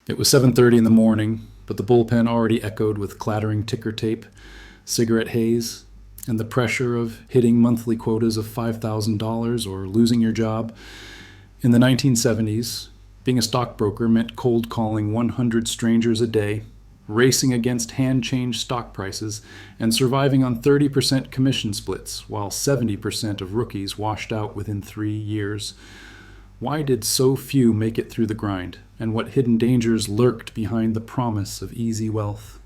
It was 7:30 in the morning, but the bullpen already echoed with clattering ticker tape, cigarette haze, and the pressure of hitting monthly quotas of $5,000 or losing your job. In the 1970s, being a stockbroker meant cold calling 100 strangers a day, racing against hand-changed stock prices, and surviving on 30% commission splits, while 70% of rookies washed out within 3 years. Why did so few make it through the grind, and what hidden dangers lurked behind the promise of easy wealth?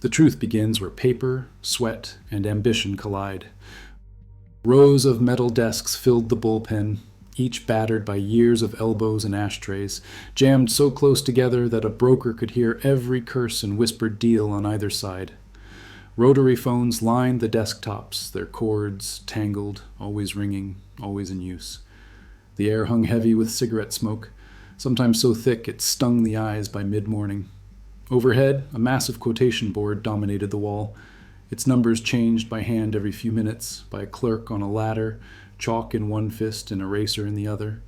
The truth begins where paper, sweat, and ambition collide. Rows of metal desks filled the bullpen, each battered by years of elbows and ashtrays, jammed so close together that a broker could hear every curse and whispered deal on either side. Rotary phones lined the desktops, their cords tangled, always ringing, always in use. The air hung heavy with cigarette smoke, sometimes so thick it stung the eyes by mid-morning. Overhead, a massive quotation board dominated the wall, its numbers changed by hand every few minutes, by a clerk on a ladder, chalk in one fist and eraser in the other.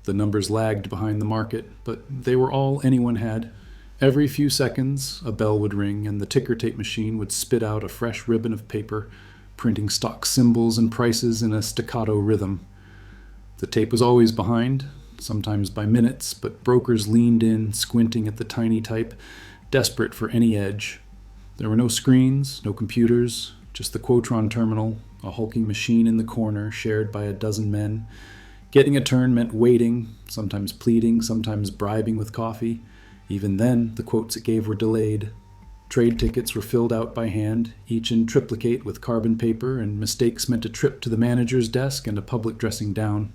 The numbers lagged behind the market, but they were all anyone had. Every few seconds, a bell would ring, and the ticker tape machine would spit out a fresh ribbon of paper, printing stock symbols and prices in a staccato rhythm. The tape was always behind, sometimes by minutes, but brokers leaned in, squinting at the tiny type, desperate for any edge. There were no screens, no computers, just the Quotron terminal, a hulking machine in the corner shared by a dozen men. Getting a turn meant waiting, sometimes pleading, sometimes bribing with coffee. Even then, the quotes it gave were delayed. Trade tickets were filled out by hand, each in triplicate with carbon paper, and mistakes meant a trip to the manager's desk and a public dressing down.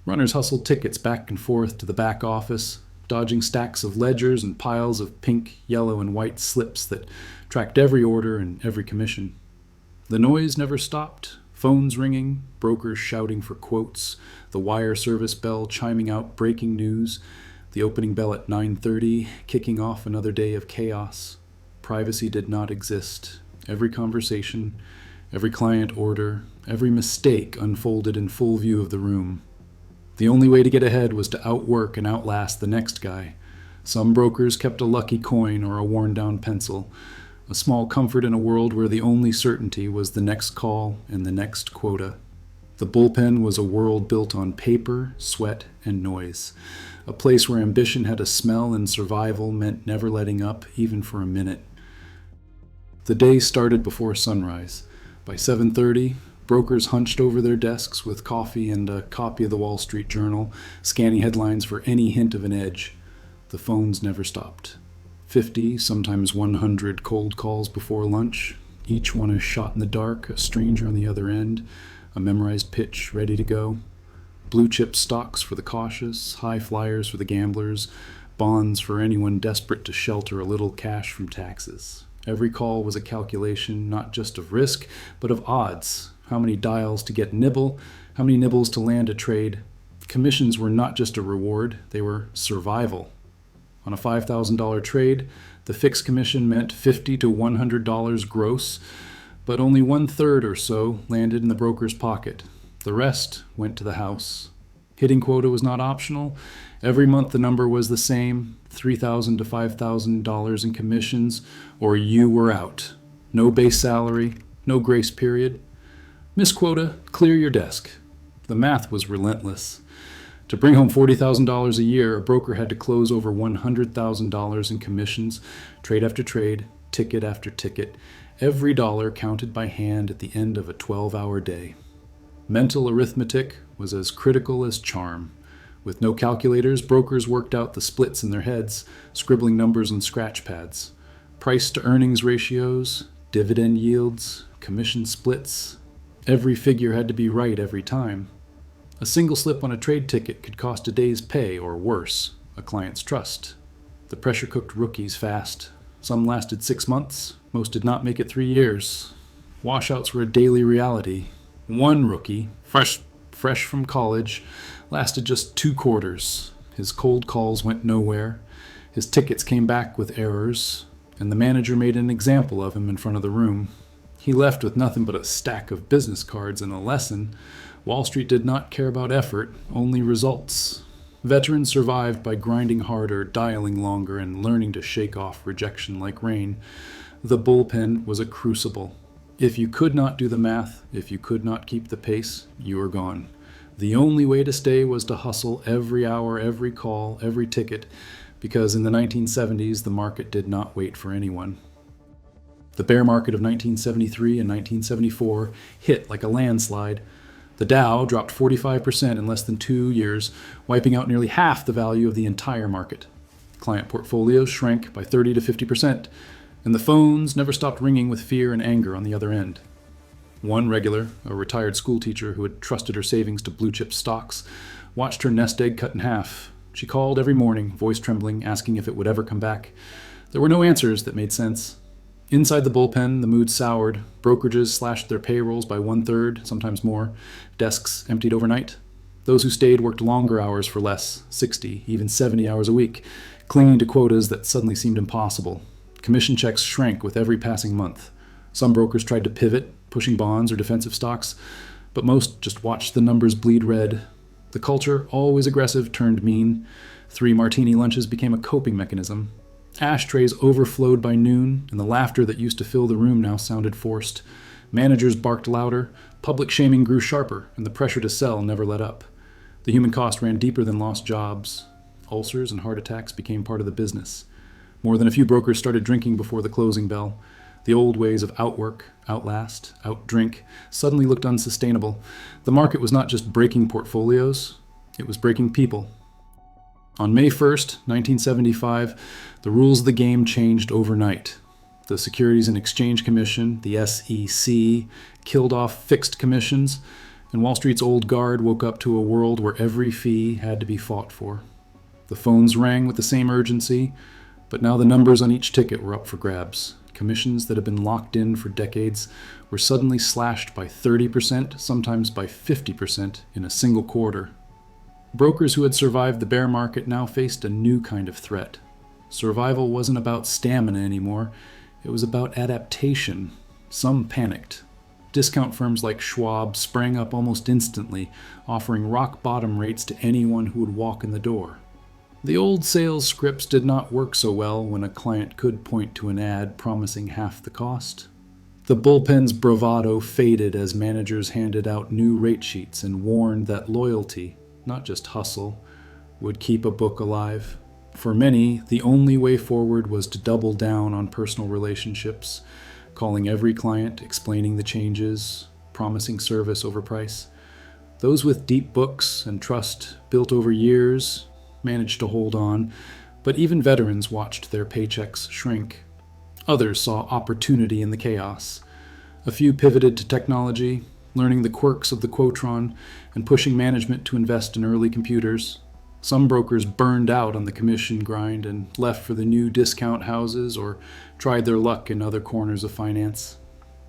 Runners hustled tickets back and forth to the back office, dodging stacks of ledgers and piles of pink, yellow, and white slips that tracked every order and every commission. The noise never stopped, phones ringing, brokers shouting for quotes, the wire service bell chiming out breaking news, the opening bell at 9:30, kicking off another day of chaos. Privacy did not exist. Every conversation, every client order, every mistake unfolded in full view of the room. The only way to get ahead was to outwork and outlast the next guy. Some brokers kept a lucky coin or a worn-down pencil, a small comfort in a world where the only certainty was the next call and the next quota. The bullpen was a world built on paper, sweat, and noise, a place where ambition had a smell and survival meant never letting up, even for a minute. The day started before sunrise. By 7:30, brokers hunched over their desks with coffee and a copy of the Wall Street Journal, scanning headlines for any hint of an edge. The phones never stopped. 50, sometimes 100 cold calls before lunch, each one a shot in the dark, a stranger on the other end, a memorized pitch ready to go. Blue chip stocks for the cautious, high flyers for the gamblers, bonds for anyone desperate to shelter a little cash from taxes. Every call was a calculation not just of risk, but of odds. How many dials to get nibble, how many nibbles to land a trade. Commissions were not just a reward, they were survival. On a $5,000 trade, the fixed commission meant $50 to $100 gross, but only 1/3 or so landed in the broker's pocket. The rest went to the house. Hitting quota was not optional. Every month the number was the same, $3,000 to $5,000 in commissions, or you were out. No base salary, no grace period. Miss quota, clear your desk. The math was relentless. To bring home $40,000 a year, a broker had to close over $100,000 in commissions, trade after trade, ticket after ticket. Every dollar counted by hand at the end of a 12-hour day. Mental arithmetic was as critical as charm. With no calculators, brokers worked out the splits in their heads, scribbling numbers on scratch pads. Price-to-earnings ratios, dividend yields, commission splits. Every figure had to be right every time. A single slip on a trade ticket could cost a day's pay, or worse, a client's trust. The pressure cooked rookies fast. Some lasted 6 months, most did not make it 3 years. Washouts were a daily reality. One rookie, fresh from college, lasted just 2 quarters. His cold calls went nowhere. His tickets came back with errors, and the manager made an example of him in front of the room. He left with nothing but a stack of business cards and a lesson. Wall Street did not care about effort, only results. Veterans survived by grinding harder, dialing longer, and learning to shake off rejection like rain. The bullpen was a crucible. If you could not do the math, if you could not keep the pace, you were gone. The only way to stay was to hustle every hour, every call, every ticket, because in the 1970s, the market did not wait for anyone. The bear market of 1973 and 1974 hit like a landslide. The Dow dropped 45% in less than 2 years, wiping out nearly half the value of the entire market. Client portfolios shrank by 30 to 50%, and the phones never stopped ringing with fear and anger on the other end. One regular, a retired schoolteacher who had trusted her savings to blue-chip stocks, watched her nest egg cut in half. She called every morning, voice trembling, asking if it would ever come back. There were no answers that made sense. Inside the bullpen, the mood soured. Brokerages slashed their payrolls by 1/3, sometimes more. Desks emptied overnight. Those who stayed worked longer hours for less, 60, even 70 hours a week, clinging to quotas that suddenly seemed impossible. Commission checks shrank with every passing month. Some brokers tried to pivot, pushing bonds or defensive stocks, but most just watched the numbers bleed red. The culture, always aggressive, turned mean. 3 martini lunches became a coping mechanism. Ashtrays overflowed by noon, and the laughter that used to fill the room now sounded forced. Managers barked louder, public shaming grew sharper, and the pressure to sell never let up. The human cost ran deeper than lost jobs. Ulcers and heart attacks became part of the business. More than a few brokers started drinking before the closing bell. The old ways of outwork, outlast, outdrink suddenly looked unsustainable. The market was not just breaking portfolios, it was breaking people. On May 1st, 1975, the rules of the game changed overnight. The Securities and Exchange Commission, the SEC, killed off fixed commissions, and Wall Street's old guard woke up to a world where every fee had to be fought for. The phones rang with the same urgency, but now the numbers on each ticket were up for grabs. Commissions that had been locked in for decades were suddenly slashed by 30%, sometimes by 50% in a single quarter. Brokers who had survived the bear market now faced a new kind of threat. Survival wasn't about stamina anymore, it was about adaptation. Some panicked. Discount firms like Schwab sprang up almost instantly, offering rock-bottom rates to anyone who would walk in the door. The old sales scripts did not work so well when a client could point to an ad promising half the cost. The bullpen's bravado faded as managers handed out new rate sheets and warned that loyalty, not just hustle, would keep a book alive. For many, the only way forward was to double down on personal relationships, calling every client, explaining the changes, promising service over price. Those with deep books and trust built over years managed to hold on, but even veterans watched their paychecks shrink. Others saw opportunity in the chaos. A few pivoted to technology, learning the quirks of the Quotron and pushing management to invest in early computers. Some brokers burned out on the commission grind and left for the new discount houses or tried their luck in other corners of finance.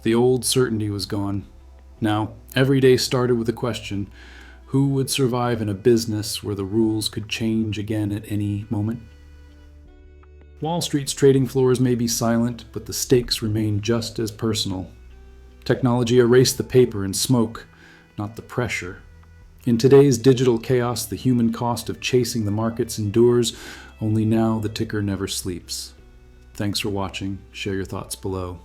The old certainty was gone. Now, every day started with the question, who would survive in a business where the rules could change again at any moment? Wall Street's trading floors may be silent, but the stakes remain just as personal. Technology erased the paper and smoke, not the pressure. In today's digital chaos, the human cost of chasing the markets endures, only now the ticker never sleeps. Thanks for watching. Share your thoughts below.